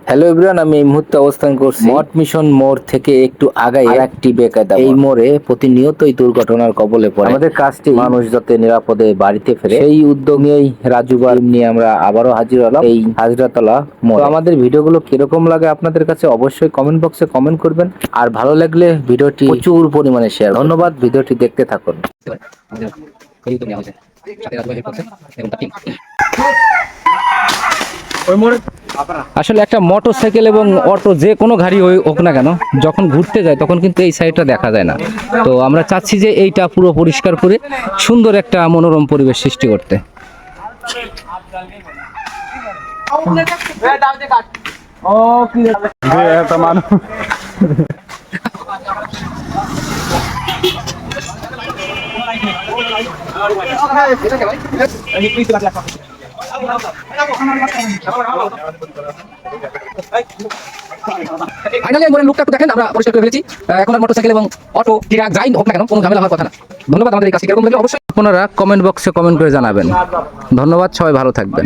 Hello everyone, আমি এই মুহূর্তে অবস্থান করছি মঠ মিশন মোড় থেকে একটু আগাই একটি বেকায়দা। এই মোড়ে প্রতিনিয়তই দুর্ঘটনার কবলে পড়ে। আমাদের কাজটি মানুষ যাতে নিরাপদে বাড়িতে ফেরে সেই উদ্যোগ নিয়েই রাজুবার নিয়ে আমরা আবারও হাজির হলাম এই হাজরাতলা মোড়। তো আমাদের ভিডিওগুলো কিরকম লাগে আপনাদের কাছে অবশ্যই কমেন্ট বক্সে কমেন্ট করবেন, আর ভালো লাগলে ভিডিওটি প্রচুর পরিমাণে শেয়ার। ধন্যবাদ, ভিডিওটি দেখতে থাকুন। আসলে একটা মোটরসাইকেল এবং অটো যে কোনো গাড়ি হোক না কেন, যখন ঘুরতে যায় তখন কিন্তু এই সাইডটা দেখা যায় না। তো আমরা চাচ্ছি যে এইটা পুরো পরিষ্কার করে সুন্দর একটা মনোরম পরিবেশ সৃষ্টি করতে। ফাইনালি মোড়ের লুকটা একটু দেখেন, আমরা পরিষ্কার করে ফেলেছি। এখন আর মোটরসাইকেল এবং অটো ট্রাক যাই হোক না কেন কোনো ঝামেলা হওয়ার কথা না। ধন্যবাদ। আমাদের এই কাজটি কেমন লাগলো অবশ্যই আপনারা কমেন্ট বক্সে কমেন্ট করে জানাবেন। ধন্যবাদ, সবাই ভালো থাকবেন।